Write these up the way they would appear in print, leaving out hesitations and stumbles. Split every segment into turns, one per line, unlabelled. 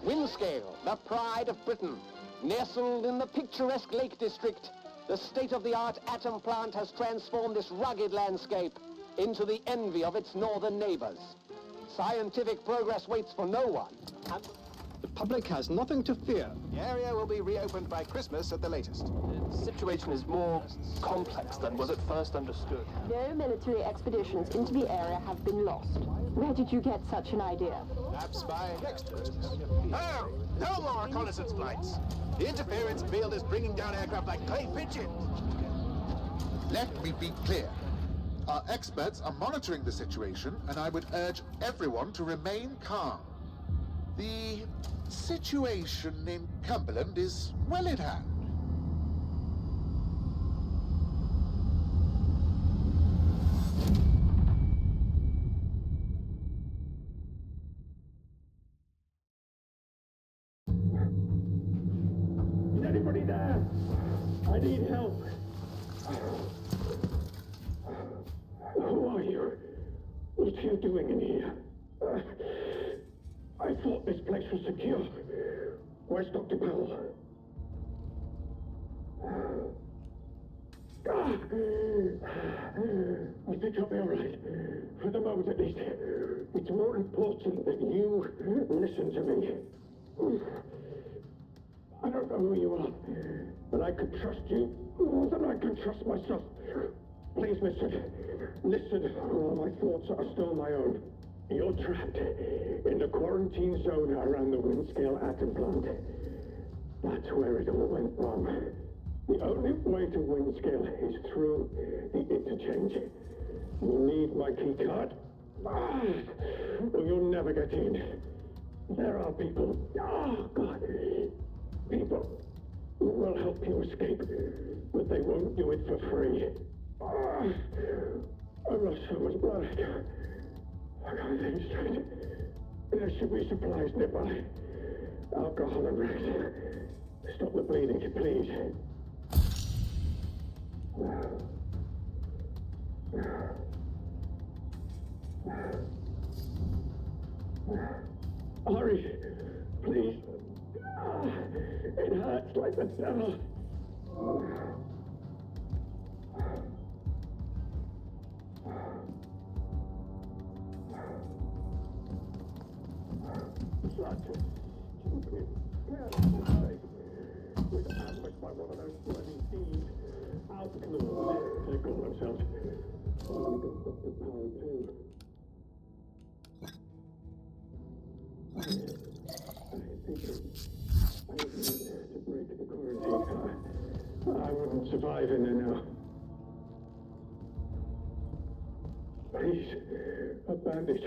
Windscale, the pride of Britain. Nestled in the picturesque Lake District, the state-of-the-art atom plant has transformed this rugged landscape into the envy of its northern neighbors. Scientific progress waits for no one.
The public has nothing to fear.
The area will be reopened by Christmas at the latest.
The situation is more complex than was at first understood.
No military expeditions into the area have been lost. Where did you get such an idea?
Perhaps by next Christmas. Oh, no more reconnaissance flights. The interference field is bringing down aircraft like clay pigeons.
Let me be clear. Our experts are monitoring the situation, and I would urge everyone to remain calm. The situation in Cumberland is well in hand.
Is anybody there? I need help. Who are you? What are you doing in here? I thought this place was secure. Where's Dr. Powell? I think I'll be all right. For the moment, at least. It's more important that you listen to me. I don't know who you are, but I could trust you more than I can trust myself. Please listen. Listen, or my thoughts are still my own. You're trapped in the quarantine zone around the Windscale atom plant. That's where it all went wrong. The only way to Windscale is through the interchange. You need my key card, or you'll never get in. There are people, oh God, people who will help you escape, but they won't do it for free. I've lost so much blood. I can't think straight. There should be supplies nearby. Alcohol and rags. Stop the bleeding, please. Hurry, please. It hurts like the devil. Such a stupid, careless mistake. We got ambushed by one of those bloody thieves. Out in the world, they call themselves. Oh, we got Dr. Powell too. I need to break the quarantine. I wouldn't survive in there now. Please, a bandage.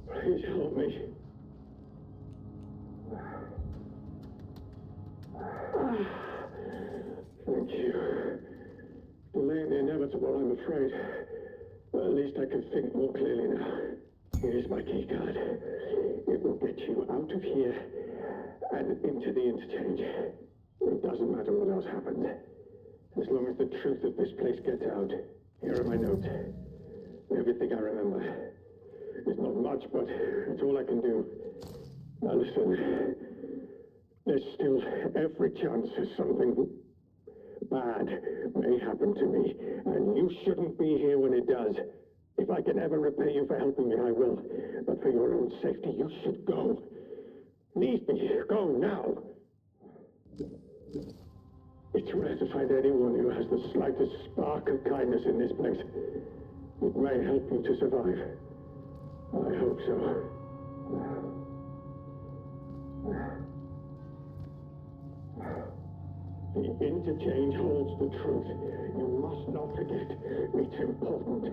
Please help me. Thank you. Delaying the inevitable, I'm afraid. But at least I can think more clearly now. Here's my key card. It will get you out of here and into the interchange. It doesn't matter what else happens. As long as the truth of this place gets out. Here are my notes. Everything I remember. It's not much, but it's all I can do. Now listen. There's still every chance that something bad may happen to me, and you shouldn't be here when it does. If I can ever repay you for helping me, I will. But for your own safety, you should go. Leave me. Go now. It's rare to find anyone who has the slightest spark of kindness in this place. It may help you to survive. I hope so. The interchange holds the truth. You must not forget. It's important.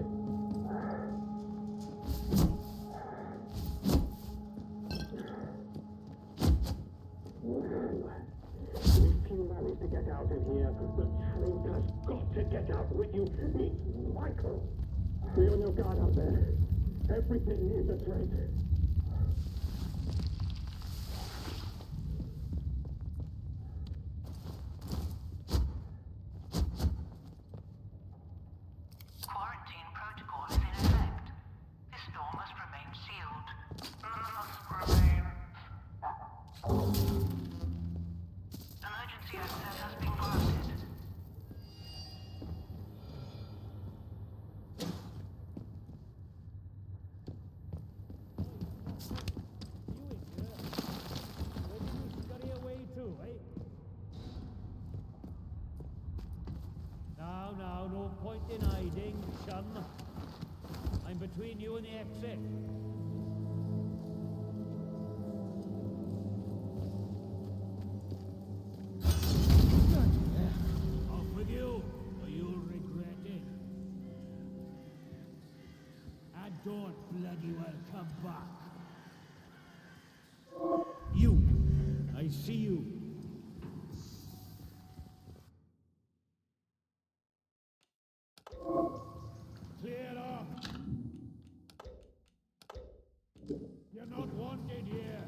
If you manage to get out of here, the truth has got to get out with you. It's Michael. Be on your guard out there. Everything is a threat.
Quarantine protocol is in effect. This door must remain sealed. Must remain access has been granted.
Now, no point in hiding, chum. I'm between you and the exit. Off with you, or you'll regret it. And don't bloody well come back. You, I see you. Clear off! You're not wanted here!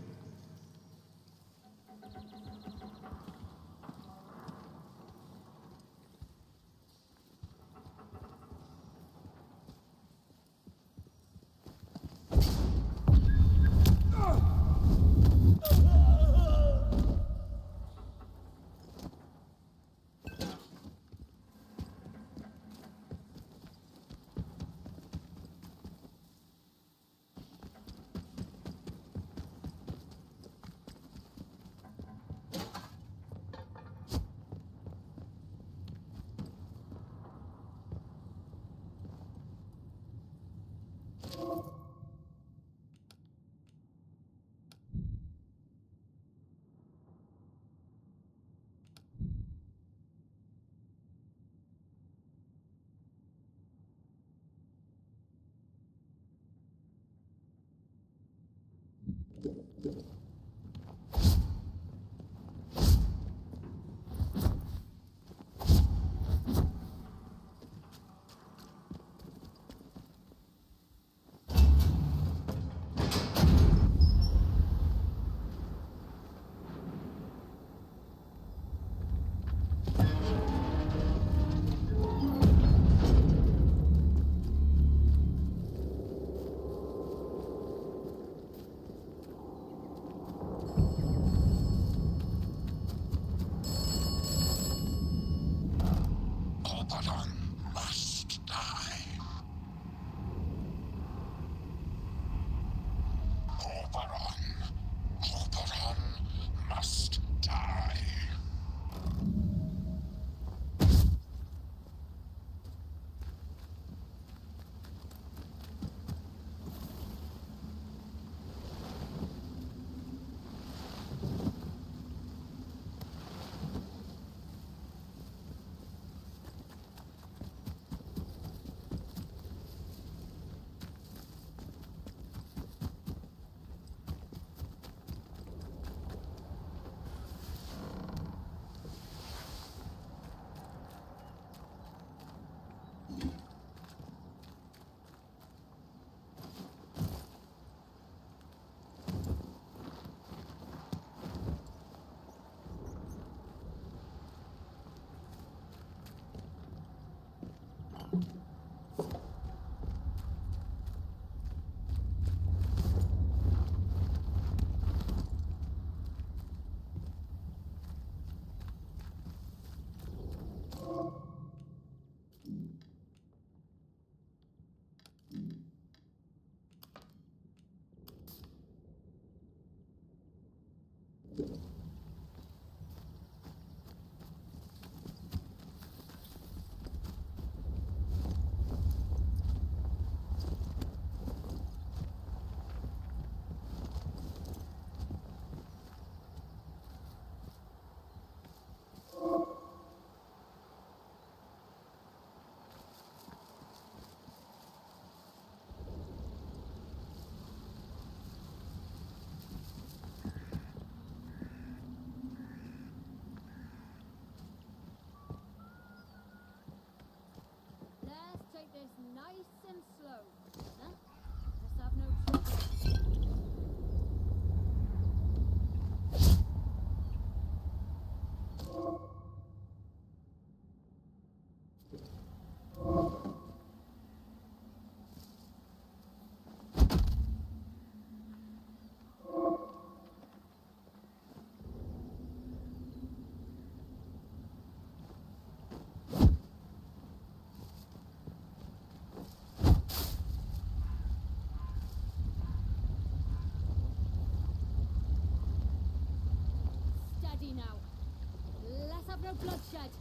bloodshed.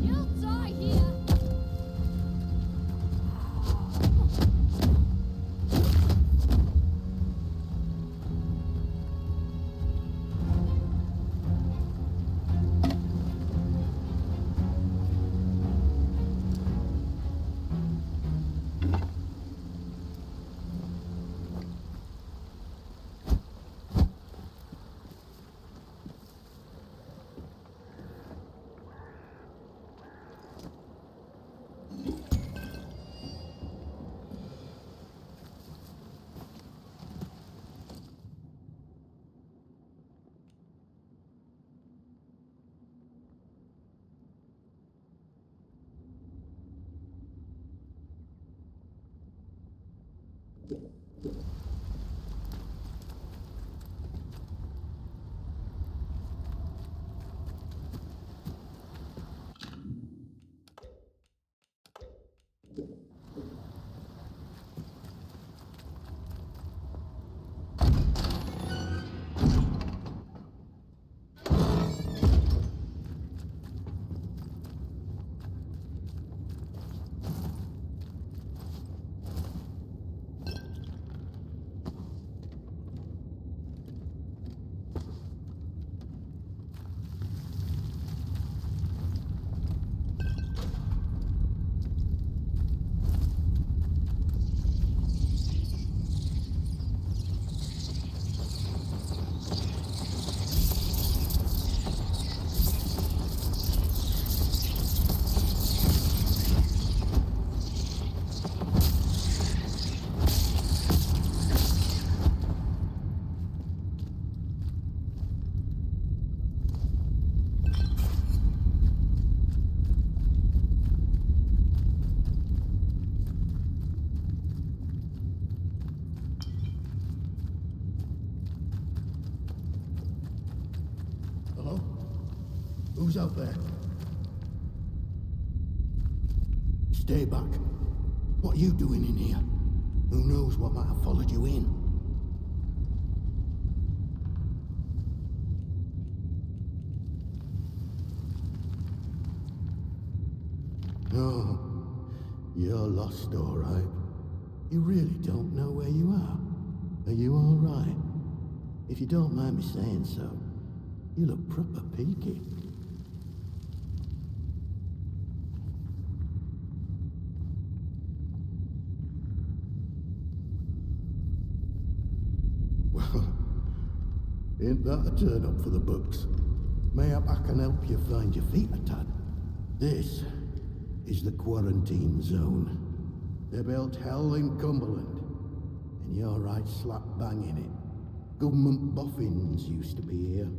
You'll die here.
Who's out there? Stay back. What are you doing in here? Who knows what might have followed you in? No, you're lost, all right. You really don't know where you are. Are you all right? If you don't mind me saying so, you look proper peaky. Ain't that a turn up for the books? Mayhap I can help you find your feet a tad. This is the quarantine zone. They built hell in Cumberland, and you're right slap bang in it. Government boffins used to be here.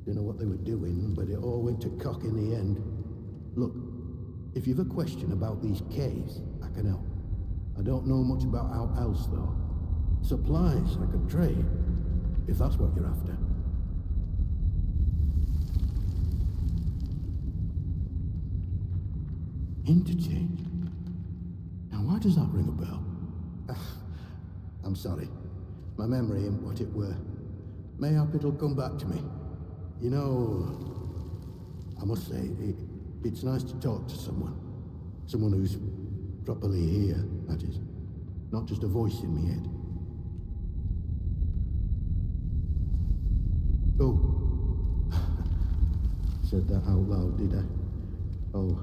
Don't know what they were doing, but it all went to cock in the end. Look, if you've a question about these caves, I can help. I don't know much about out else though. Supplies I could trade, if that's what you're after. Interchange? Now why does that ring a bell? I'm sorry. My memory ain't what it were. Mayhap it'll come back to me. You know, I must say, it's nice to talk to someone. Someone who's properly here, that is. Not just a voice in my head. Oh. Said that out loud, did I? Oh.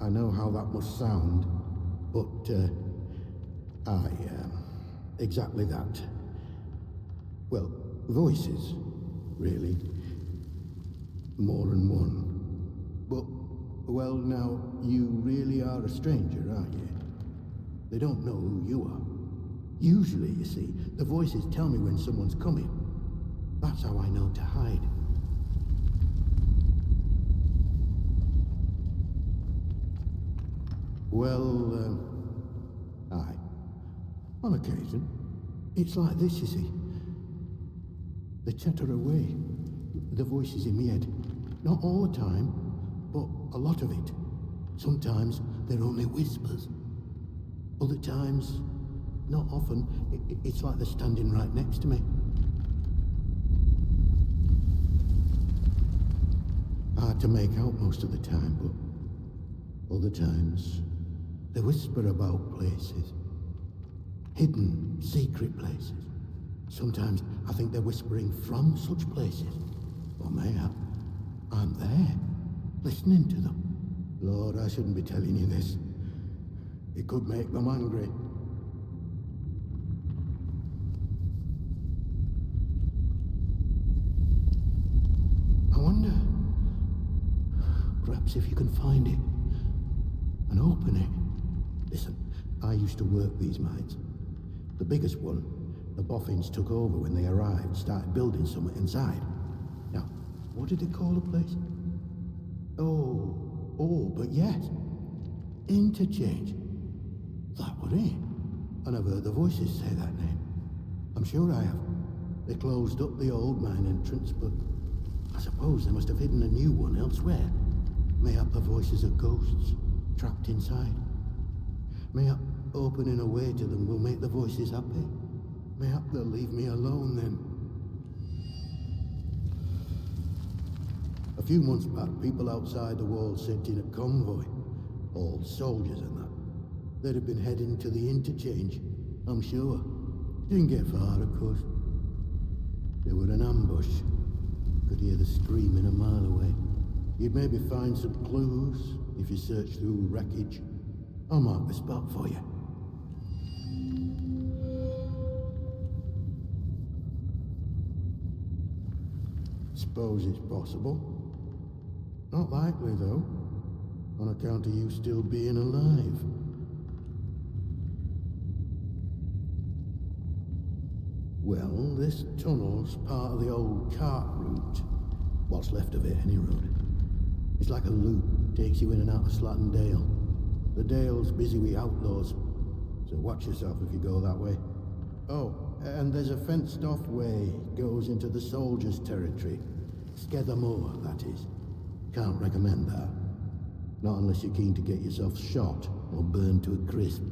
I know how that must sound, but, exactly that. Well, voices, really. More than one. But, well, now, you really are a stranger, aren't you? They don't know who you are. Usually, you see, the voices tell me when someone's coming. That's how I know to hide. Well, aye. On occasion. It's like this, you see. They chatter away. The voices in my head. Not all the time, but a lot of it. Sometimes they're only whispers. Other times, Not often. It's like they're standing right next to me. Hard to make out most of the time, but other times they whisper about places. Hidden, secret places. Sometimes I think they're whispering from such places. Or maybe I'm there, listening to them. Lord, I shouldn't be telling you this. It could make them angry. I wonder, perhaps if you can find it and open it. Listen, I used to work these mines. The biggest one, the boffins took over when they arrived, started building something inside. Now, what did they call the place? But yes, Interchange. That was it. And I've heard the voices say that name. I'm sure I have. They closed up the old mine entrance, but I suppose they must have hidden a new one elsewhere. Mayhap the voices are ghosts, trapped inside. Mayhap opening a way to them will make the voices happy. Mayhap they'll leave me alone then. A few months back, people outside the walls sent in a convoy. All soldiers and that. They'd have been heading to the interchange, I'm sure. Didn't get far, of course. They were an ambush. Could hear the screaming a mile away. You'd maybe find some clues if you search through wreckage. I'll mark the spot for you. Suppose it's possible. Not likely, though, on account of you still being alive. Well, this tunnel's part of the old cart route. What's left of it, any road. It's like a loop, takes you in and out of Slatton Dale. The Dale's busy with outlaws, so watch yourself if you go that way. Oh, and there's a fenced-off way goes into the soldiers' territory. Sgether Moor, that is. Can't recommend that. Not unless you're keen to get yourself shot or burned to a crisp.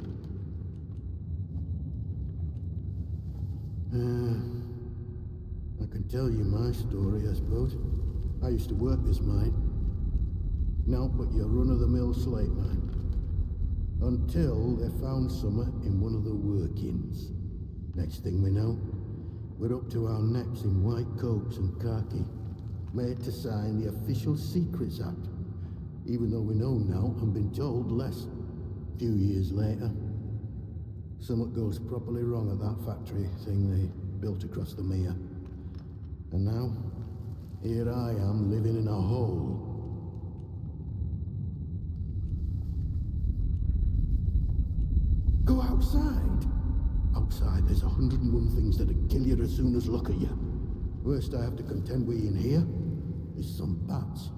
I can tell you my story, I suppose. I used to work this mine. Now but your run-of-the-mill slate mine. Until they found summer in one of the workings. Next thing we know, we're up to our necks in white coats and khaki. Made to sign the Official Secrets Act, even though we know now and been told less. A few years later, something goes properly wrong at that factory thing they built across the mere. And now, here I am living in a hole. Go outside! Outside, there's 101 things that'd kill you as soon as look at you. Worst I have to contend with in here is some bats.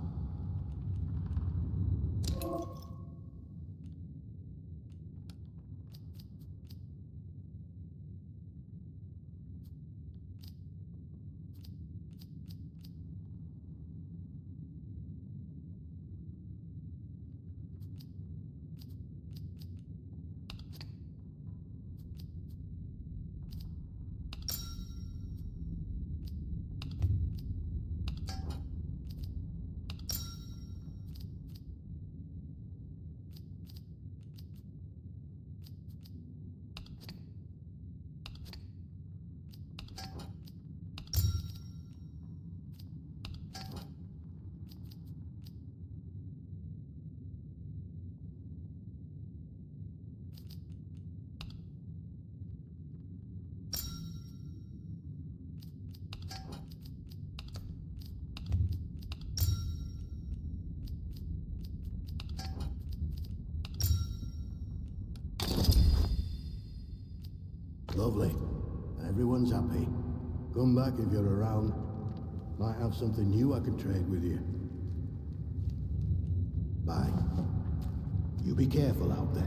Lovely. Everyone's happy. Come back if you're around. Might have something new I could trade with you. Bye. You be careful out there.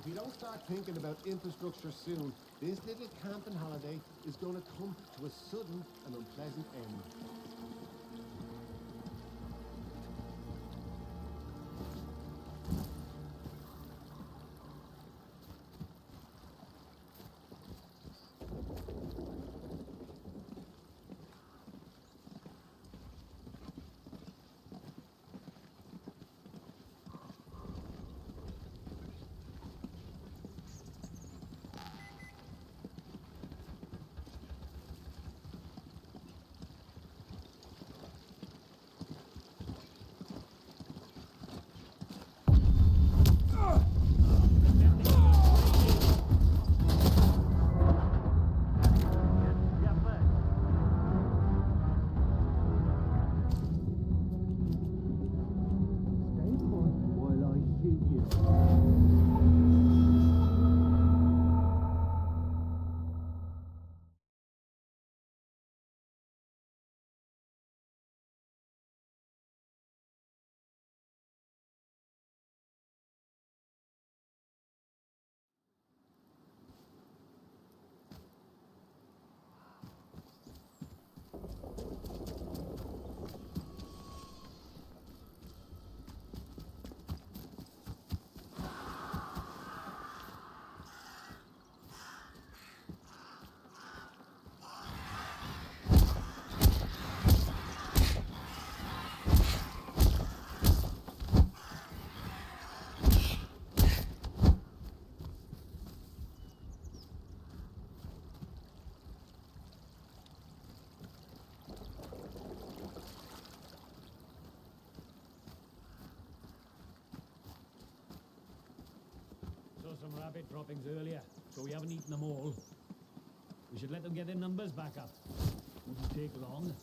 If we don't start thinking about infrastructure soon, this little camping holiday is going to come to a sudden and unpleasant end.
some rabbit droppings earlier, so we haven't eaten them all. We should let them get their numbers back up. Wouldn't take long.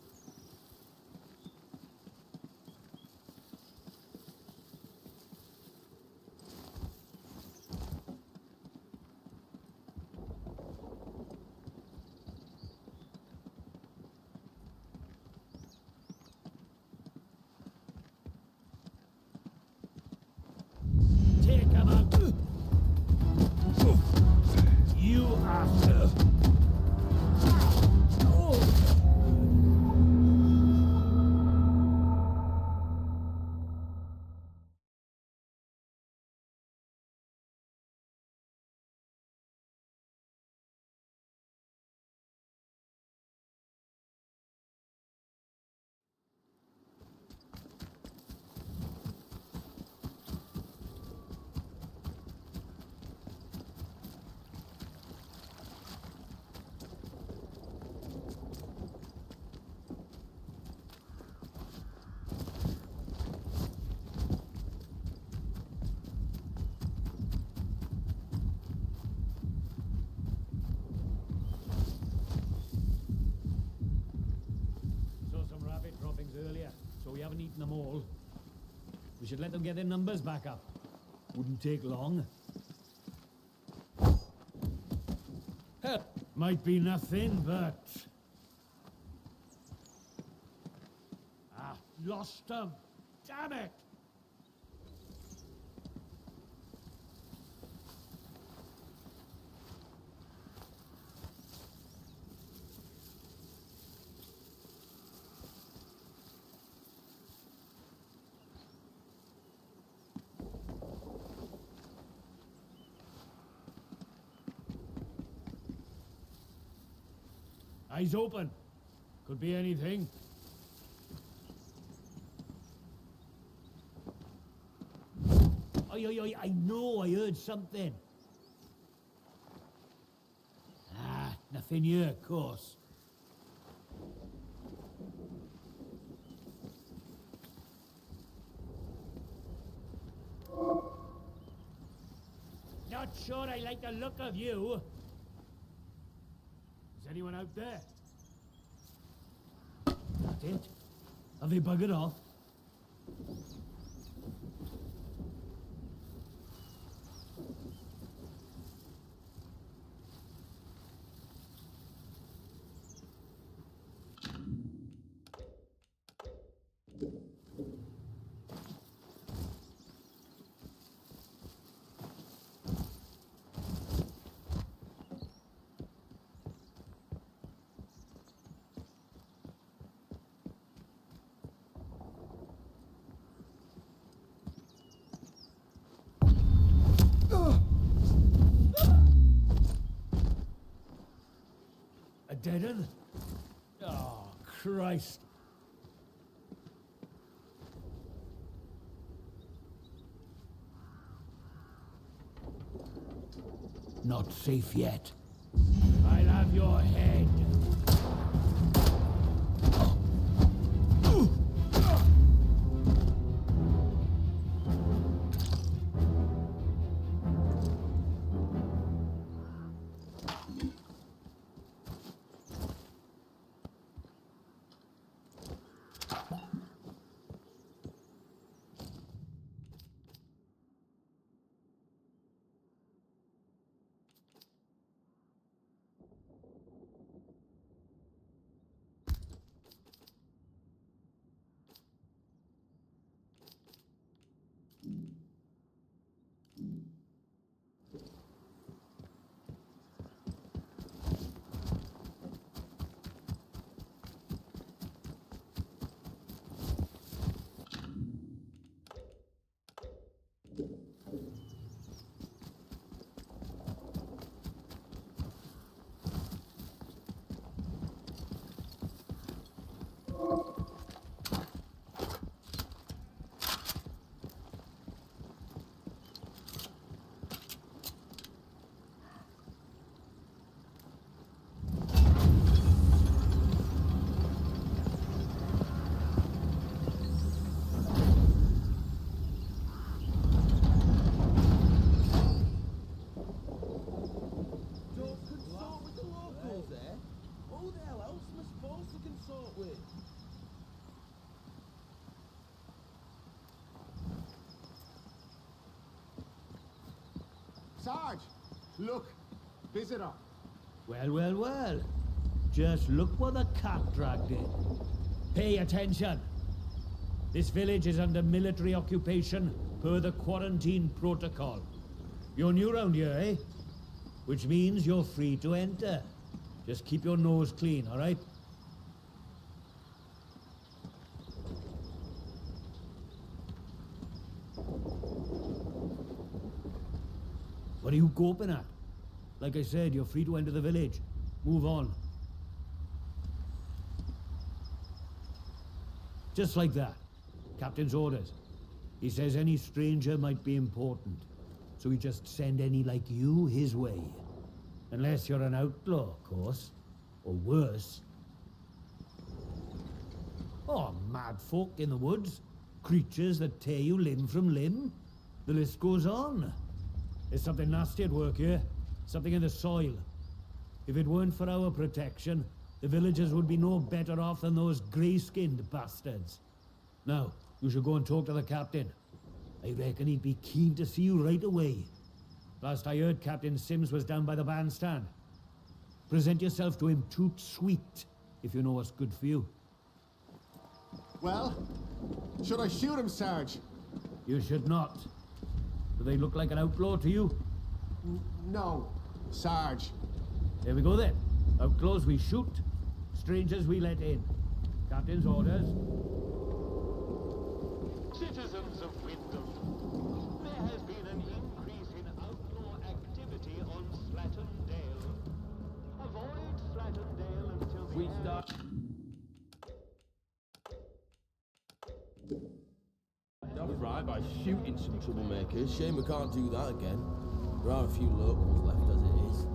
Take him out! You asshole! Saw some rabbit droppings earlier, so we haven't eaten them all. We should let them get their numbers back up. Wouldn't take long. Might be nothing, but... lost them! Damn it! Eyes open. Could be anything. Oi, oi, oi, I know I heard something. Nothing here, of course. Not sure I like the look of you. Is anyone out there? That's it. Have they buggered off? A dead end? Oh, Christ. Not safe yet. I'll have your head.
Sarge! Look, visitor.
Well, well, well. Just look what the cat dragged in. Pay attention. This village is under military occupation per the quarantine protocol. You're new round here, eh? Which means you're free to enter. Just keep your nose clean, all right? What are you gawping at? Like I said, you're free to enter the village. Move on. Just like that. Captain's orders. He says any stranger might be important. So he just send any like you his way. Unless you're an outlaw, of course. Or worse. Oh, mad folk in the woods. Creatures that tear you limb from limb. The list goes on. There's something nasty at work here. Something in the soil. If it weren't for our protection, the villagers would be no better off than those grey-skinned bastards. Now, you should go and talk to the captain. I reckon he'd be keen to see you right away. Last I heard, Captain Sims was down by the bandstand. Present yourself to him toot sweet, if you know what's good for you.
Well, should I shoot him, Sarge?
You should not. Do they look like an outlaw to you?
No, Sarge.
There we go then. Outlaws we shoot, strangers we let in. Captain's orders.
Citizens of Wyndham, there has been an increase in outlaw activity on Slattondale. Avoid Slattondale until the
We start. Off right by shooting some troublemakers. Shame we can't do that again. There are a few locals left as it is.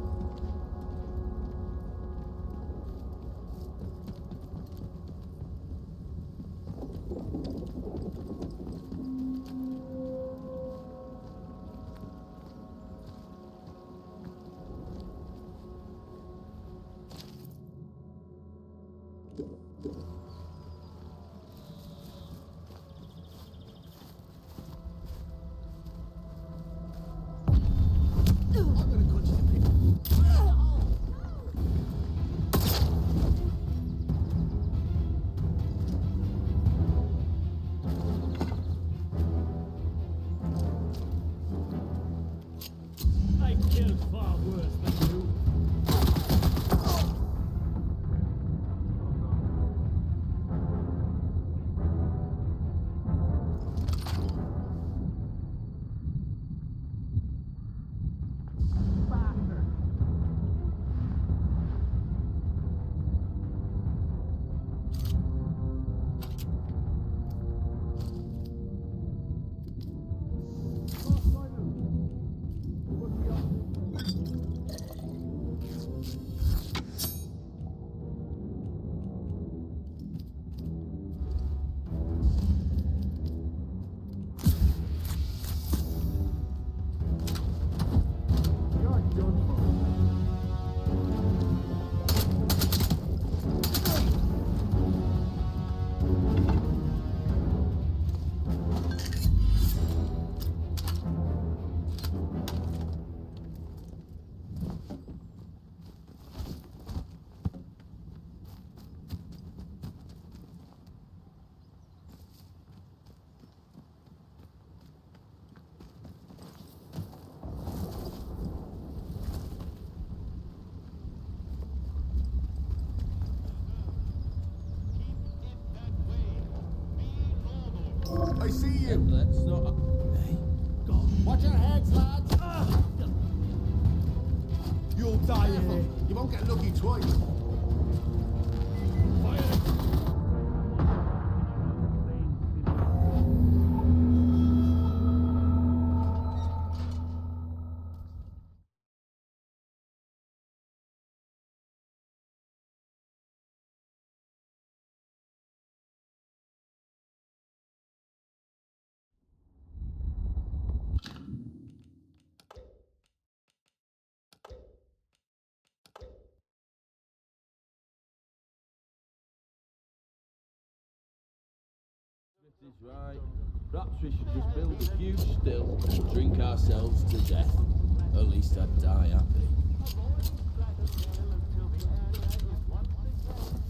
I killed far worse than you.
I see you.
Let's not.
Hey, go.
Watch your heads, lads.
You'll die here.
You won't get lucky twice.
This is right. Perhaps we should just build a huge still and drink ourselves to death. At least I'd die happy.
Avoid Slatterdale until the area is once again declared safe.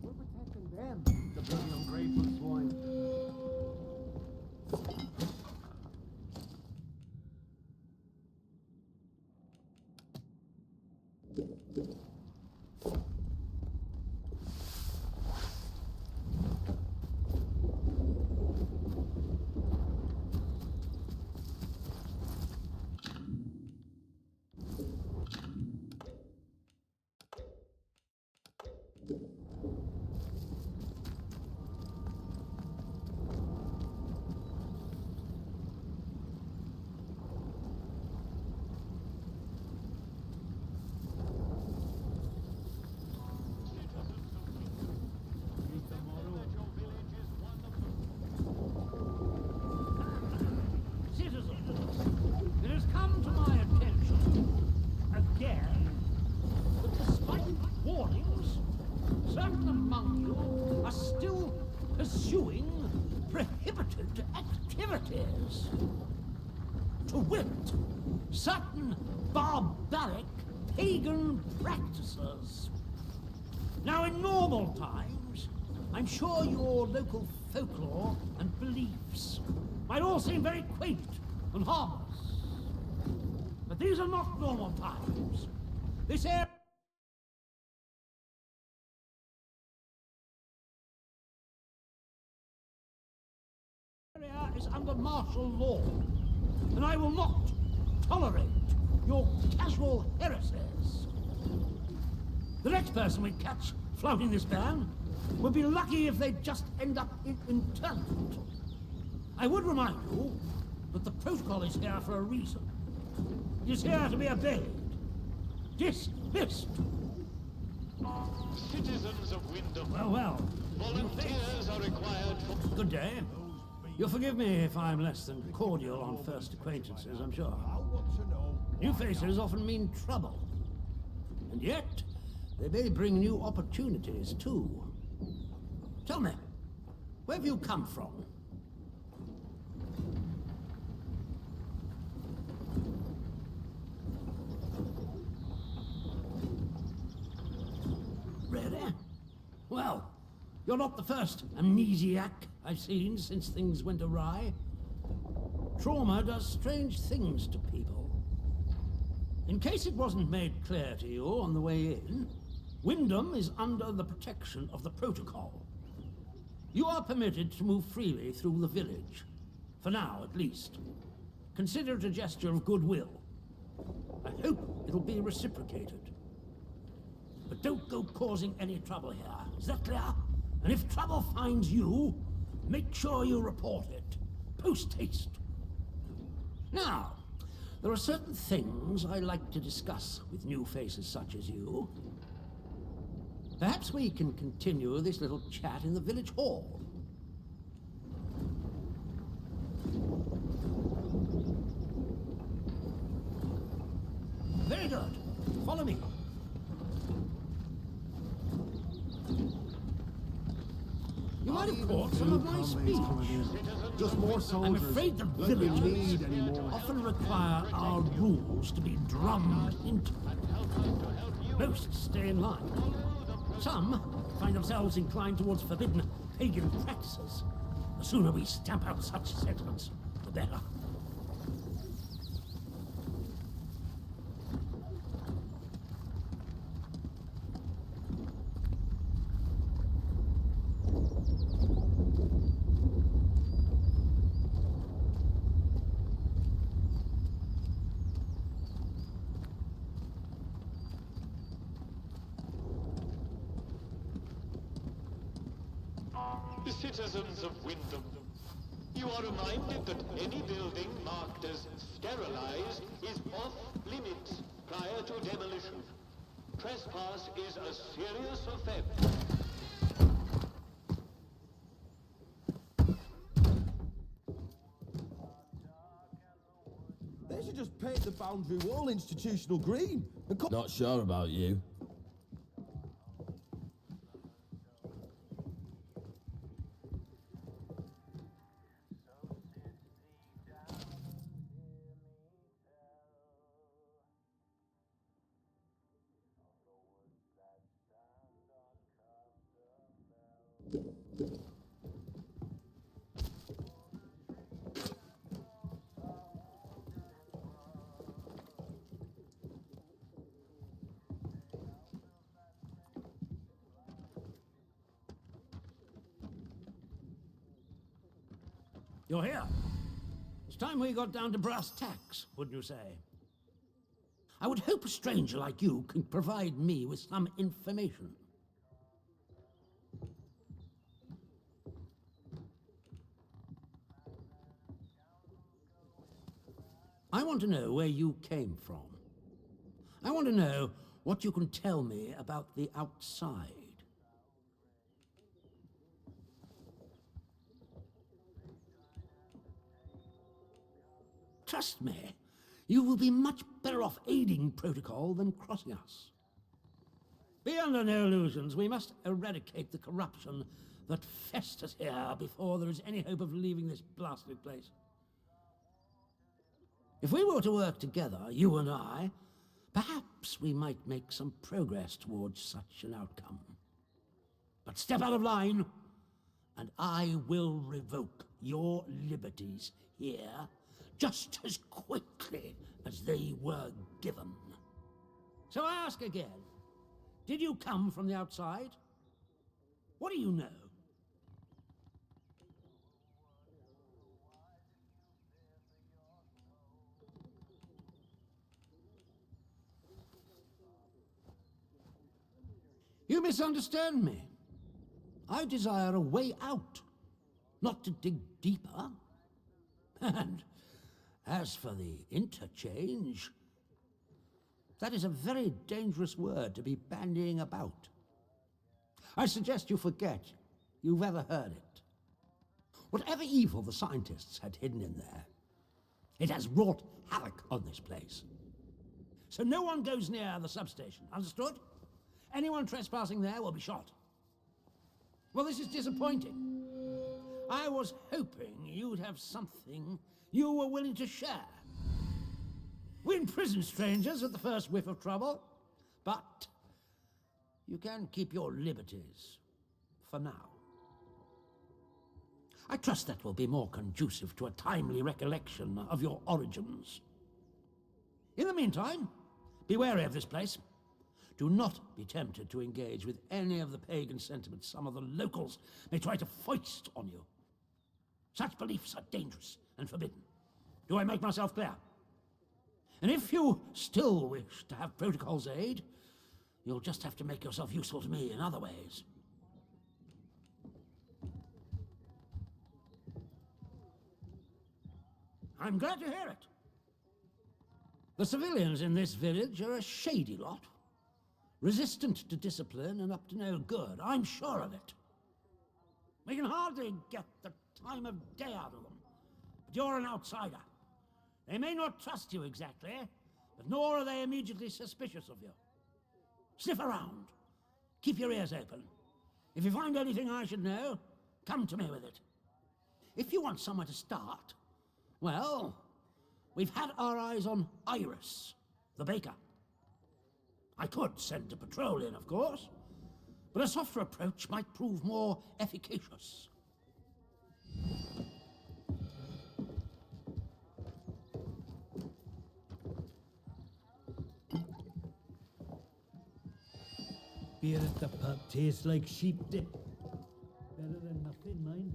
We're protecting them, the bloody ungrateful swine.
Citizens, it has come to my attention again that despite warnings, certain among you are still pursuing prohibited activities. To wit, certain barbaric pagan practices. Now, in normal times, I'm sure your local folklore and beliefs might all seem very quaint and harmless. But these are not normal times. This area is under martial law, and I will not tolerate your casual heresies. The next person we catch flouting this ban will be lucky if they just end up in internment. I would remind you that the protocol is here for a reason. It is here to be obeyed. Dismissed.
Citizens of Wyndham.
Well, well.
Volunteers are required for...
Good day. You'll forgive me if I'm less than cordial on first acquaintances, I'm sure. New faces often mean trouble. And yet, they may bring new opportunities, too. Tell me, where have you come from? Really? Well, you're not the first amnesiac I've seen since things went awry. Trauma does strange things to people. In case it wasn't made clear to you on the way in, Wyndham is under the protection of the protocol. You are permitted to move freely through the village. For now, at least. Consider it a gesture of goodwill. I hope it'll be reciprocated. But don't go causing any trouble here. Is that clear? And if trouble finds you, make sure you report it. Post haste. Now, there are certain things I like to discuss with new faces such as you. Perhaps we can continue this little chat in the village hall. Very good. Follow me. You might have caught some of my speech.
Just more soldiers.
I'm afraid the villagers often require our rules to be drummed into them. Most stay in line. Some find themselves inclined towards forbidden pagan practices. The sooner we stamp out such sentiments, the better.
The Citizens of Wyndham, you are reminded that any building marked as sterilized is off limits prior to demolition. Trespass is a serious offense.
They should just paint the boundary wall institutional green. Not sure about you.
You're here. It's time we got down to brass tacks, wouldn't you say? I would hope a stranger like you can provide me with some information. I want to know where you came from. I want to know what you can tell me about the outside. Trust me, you will be much better off aiding protocol than crossing us. Be under no illusions. We must eradicate the corruption that festers here before there is any hope of leaving this blasted place. If we were to work together, you and I, perhaps we might make some progress towards such an outcome. But step out of line, and I will revoke your liberties here just as quickly as they were given. So I ask again, did you come from the outside? What do you know? You misunderstand me. I desire a way out, not to dig deeper. And as for the interchange, that is a very dangerous word to be bandying about. I suggest you forget you've ever heard it. Whatever evil the scientists had hidden in there, it has wrought havoc on this place. So no one goes near the substation, understood? Anyone trespassing there will be shot. Well, this is disappointing. I was hoping you'd have something you were willing to share. We imprison strangers at the first whiff of trouble, but you can keep your liberties for now. I trust that will be more conducive to a timely recollection of your origins. In the meantime, be wary of this place. Do not be tempted to engage with any of the pagan sentiments some of the locals may try to foist on you. Such beliefs are dangerous and forbidden. Do I make myself clear? And if you still wish to have protocol's aid, you'll just have to make yourself useful to me in other ways. I'm glad to hear it. The civilians in this village are a shady lot. Resistant to discipline and up to no good. I'm sure of it. We can hardly get the time of day out of them. But you're an outsider. They may not trust you exactly, but nor are they immediately suspicious of you. Sniff around. Keep your ears open. If you find anything I should know, come to me with it. If you want somewhere to start, well, we've had our eyes on Iris, the baker. I could send a patrol in, of course, but a softer approach might prove more efficacious. Beer at the pub tastes like sheep dip. Better than nothing, mind.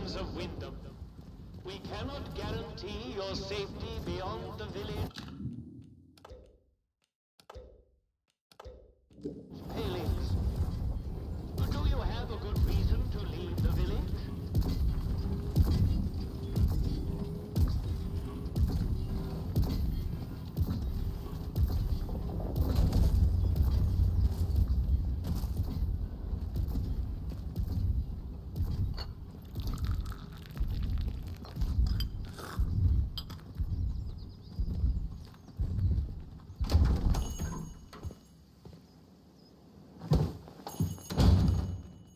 citizens of Wyndham. We cannot guarantee your safety beyond the village palings. Do you have a good reason to leave the village?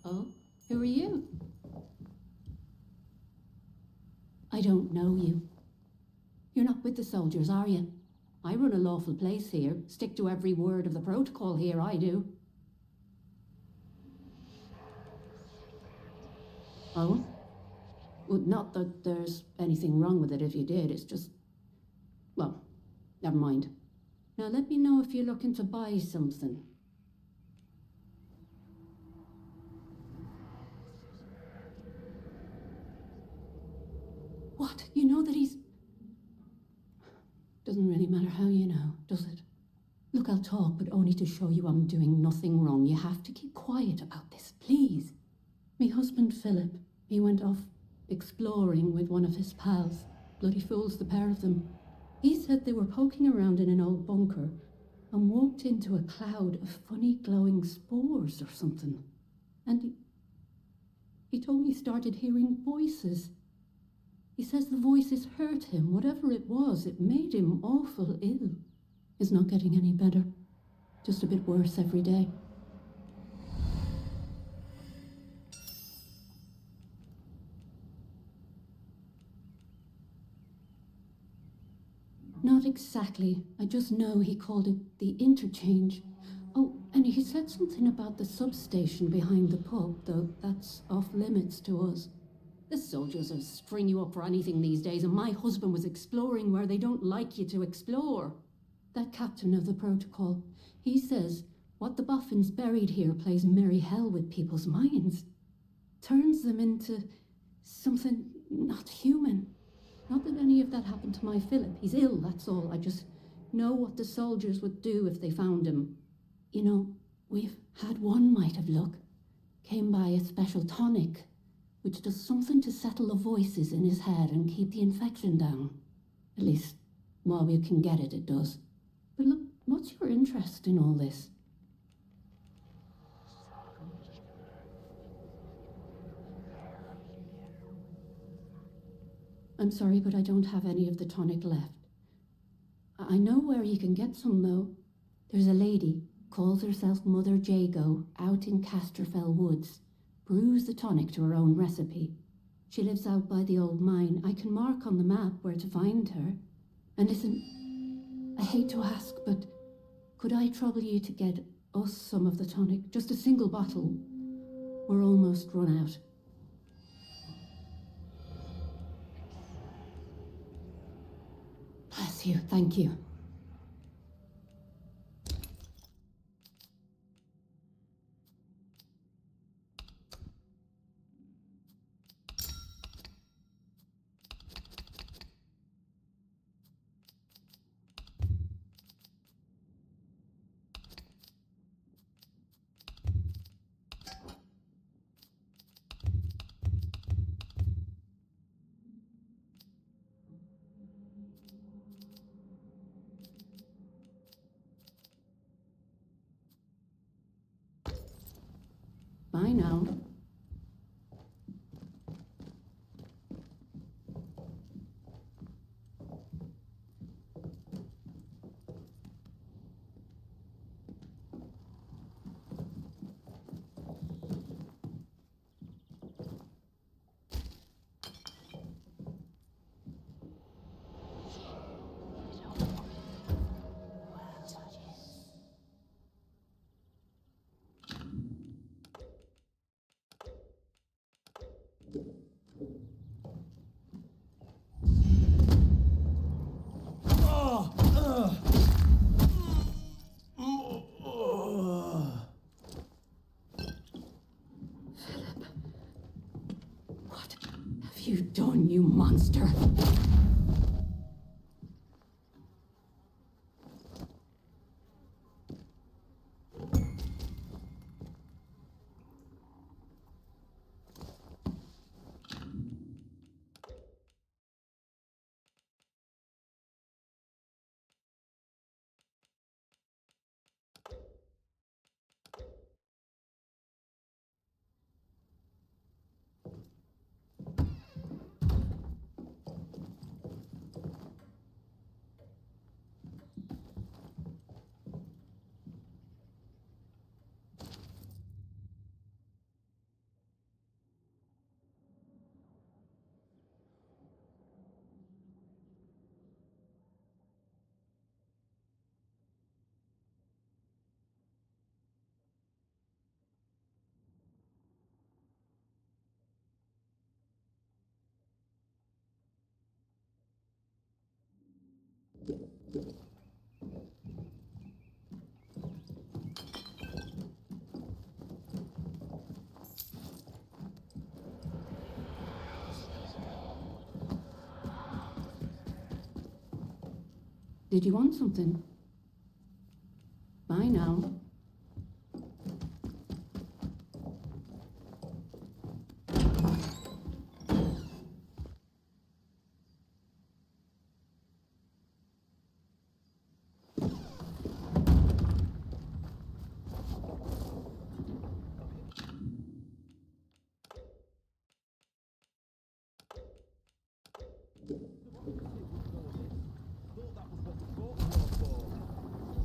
Oh, who are you? I don't know you. You're not with the soldiers, are you? I run a lawful place here. Stick to every word of the protocol here, I do. Oh? Well, not that there's anything wrong with it if you did, it's just... Well, never mind. Now let me know if you're looking to buy something. What? You know that he's... Doesn't really matter how you know, does it? Look, I'll talk, but only to show you I'm doing nothing wrong. You have to keep quiet about this, please. Me husband, Philip, he went off exploring with one of his pals. Bloody fools, the pair of them. He said they were poking around in an old bunker and walked into a cloud of funny glowing spores or something. And he told me he started hearing voices. He says the voices hurt him. Whatever it was, it made him awful ill. He's not getting any better. Just a bit worse every day. Not exactly. I just know he called it the interchange. Oh, and he said something about the substation behind the pub, though that's off limits to us. The soldiers will string you up for anything these days, and my husband was exploring where they don't like you to explore. That captain of the protocol, he says what the boffins buried here plays merry hell with people's minds. Turns them into something not human. Not that any of that happened to my Philip. He's ill, that's all. I just know what the soldiers would do if they found him. You know, we've had one mite of luck. Came by a special tonic, which does something to settle the voices in his head and keep the infection down. At least, while we can get it, it does. But look, what's your interest in all this? I'm sorry, but I don't have any of the tonic left. I know where you can get some, though. There's a lady, calls herself Mother Jago, out in Casterfell Woods. Brews the tonic to her own recipe. She lives out by the old mine. I can mark on the map where to find her. And listen, I hate to ask, but could I trouble you to get us some of the tonic? Just a single bottle. We're almost run out. Bless you, thank you. Bye now. you done, you monster? Did you want something? Bye now.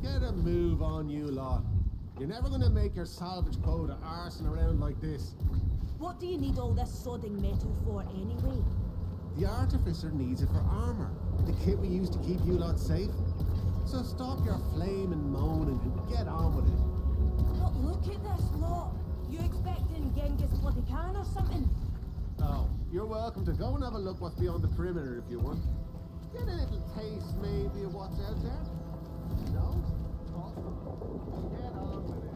Get a move on, you lot. You're never gonna make your salvage quota arsing around like this.
What do you need all this sodding metal for anyway?
The Artificer needs it for armor. The kit we use to keep you lot safe. So stop your flame and moaning and get on with it.
But look at this lot. You expecting Genghis bloody Khan or something?
Oh, you're welcome to go and have a look what's beyond the perimeter if you want. Get a little taste maybe of what's out there. No? Awesome. Get on with it.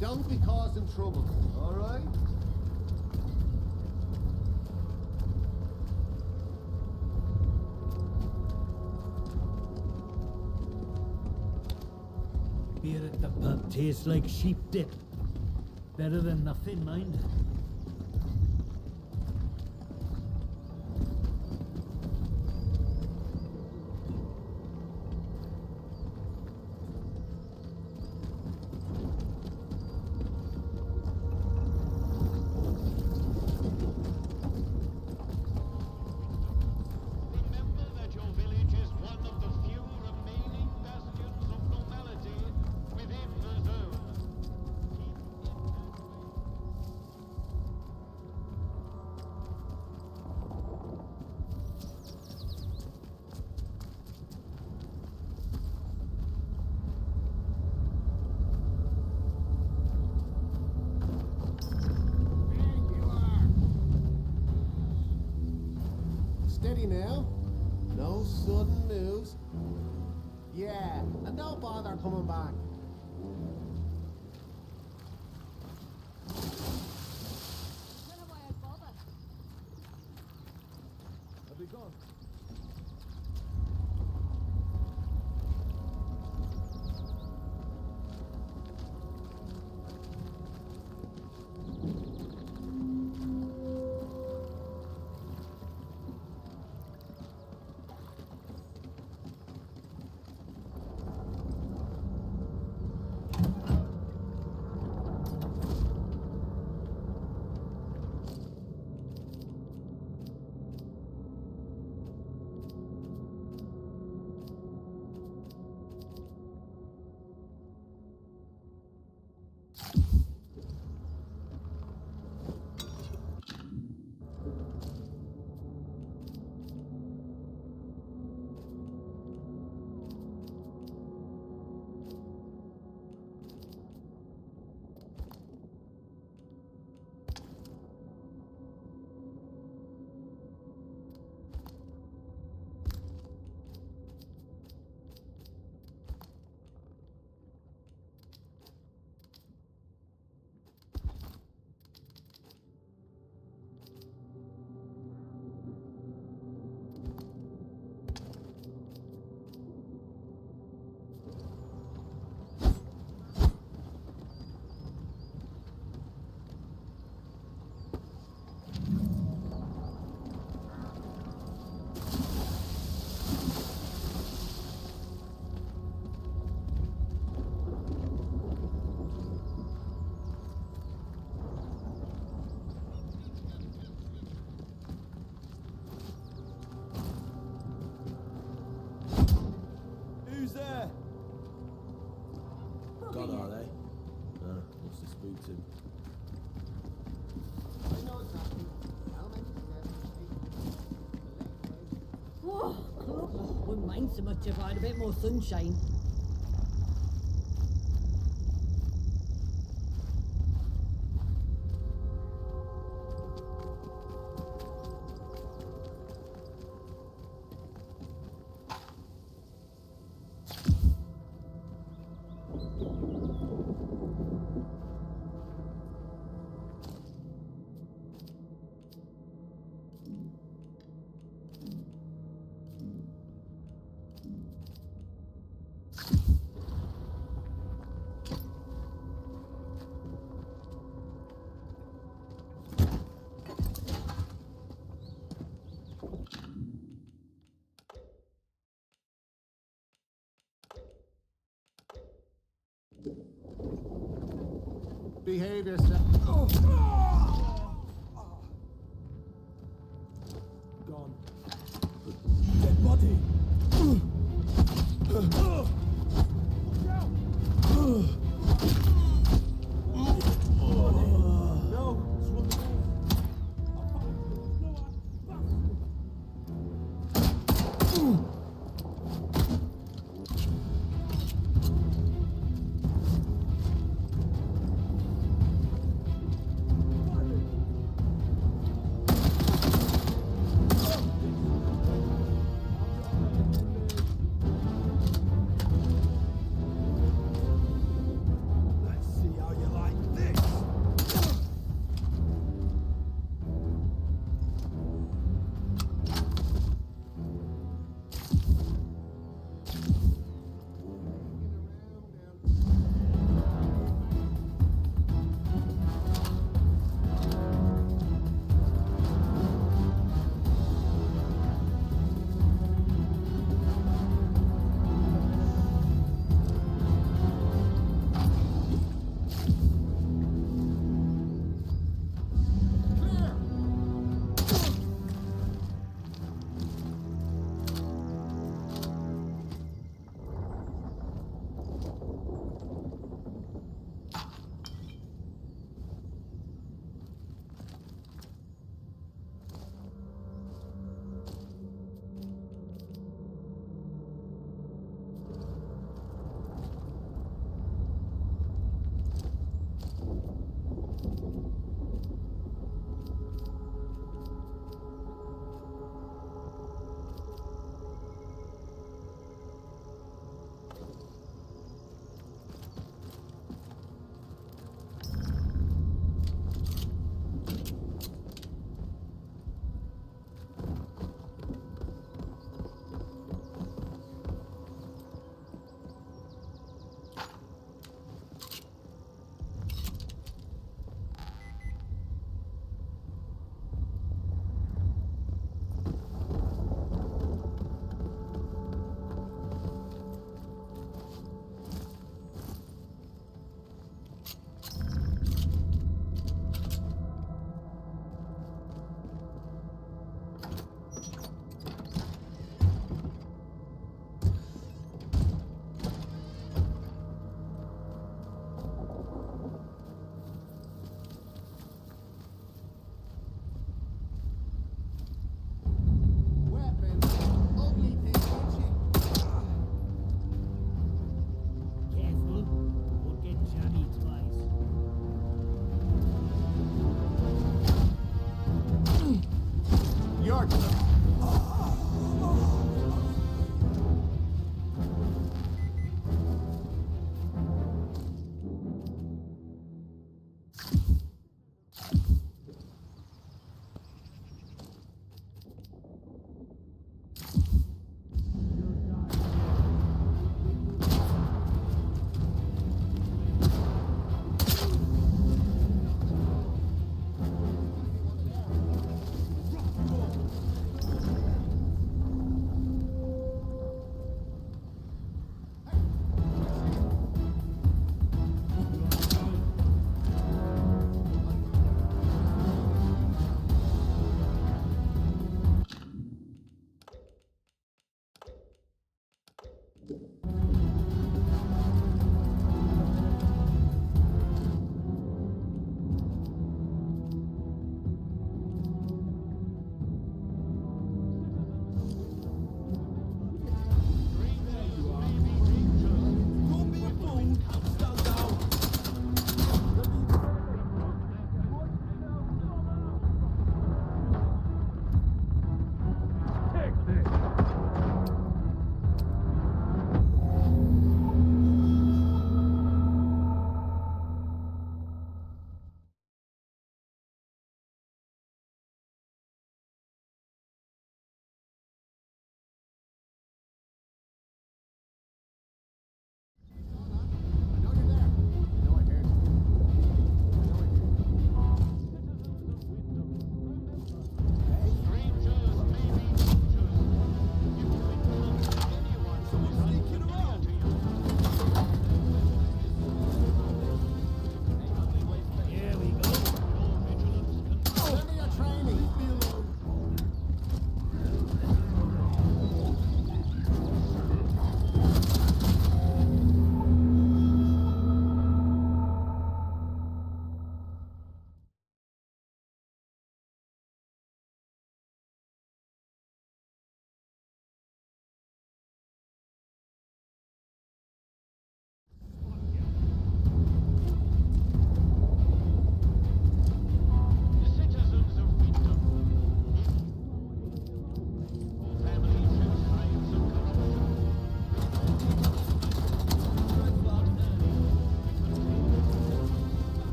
Don't be causing trouble, all right?
Beer at the pub tastes like sheep dip. Better than nothing, mind.
Steady now. No sudden moves. Yeah, and don't bother coming back. I'll be gone. listen. I know exactly how many steps
Oh, wouldn't mind so much if I had a bit more sunshine.
behave yourself.
Gone. Dead body.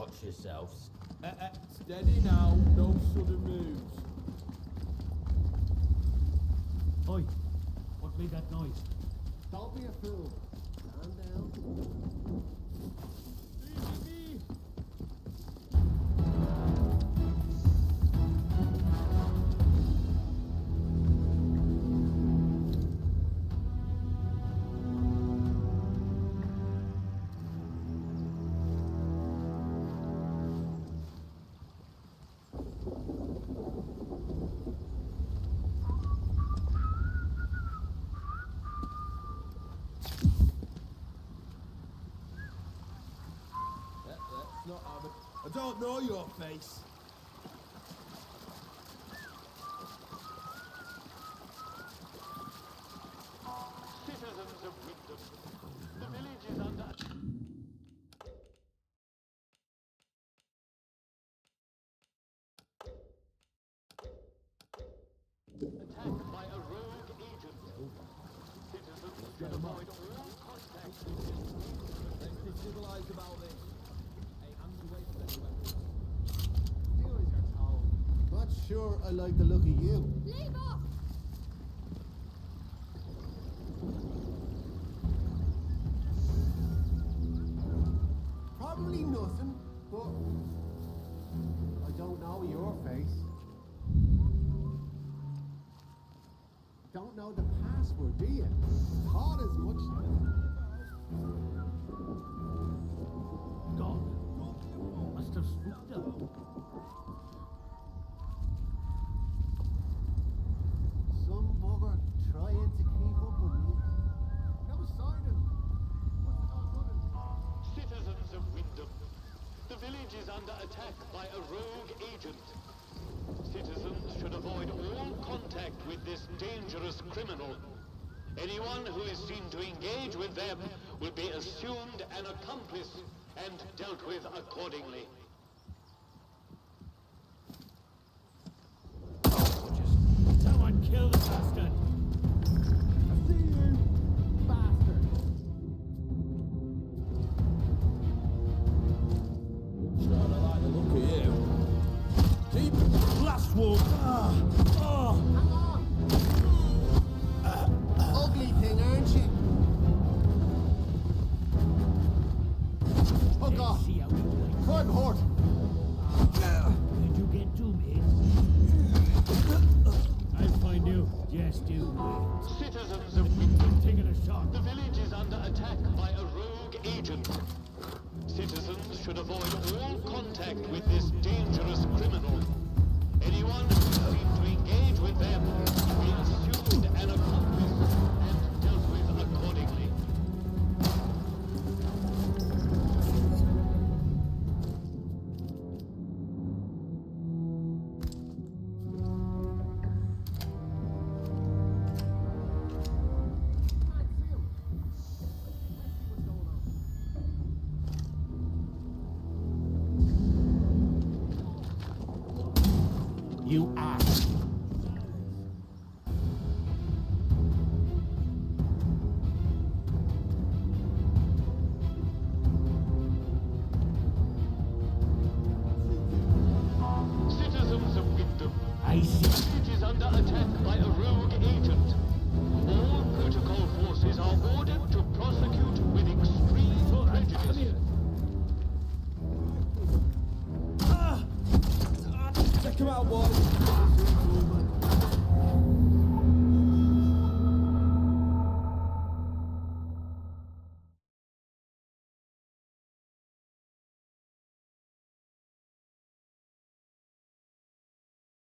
watch yourselves. Steady now, no sudden moves.
Oi, what made that noise?
Don't be a fool. Calm down.
Not Ahmed. I don't know your face.
Citizens of Wyndham, the village is under attack by a rogue agent. Citizens should avoid all contact with this.
Let's be civilized about this. Hey, hands away from any weapons.
Do as you're told. Not sure I like the look of you.
Leave off!
Probably nothing, but I don't know your face. Don't know the password, do you? Thought as much.
God, must have spooked her.
Some bugger trying to keep up with me. Never signed him.
Citizens of Wyndham, the village is under attack by a rogue agent. Citizens should avoid all contact with this dangerous criminal. Anyone who is seen to engage with them will be assumed an accomplice and dealt with accordingly.
Someone kill the bastard!
I see you, bastard.
Sure, I like the look of you. Keep blast wolf.
Hang on. Ugly thing, aren't you? Oh God.
See how you like.
I'm hurt.
Where'd you get to, mate? I'll find you. Just you wait.
Citizens of Wyndham,
Taking a shot.
the village is under attack by a rogue agent. Citizens should avoid all contact with this dangerous criminal. Anyone who is seen to engage with them will be assumed an accomplice and dealt with accordingly.
Can't see him. Let's see what's going on.
You ass.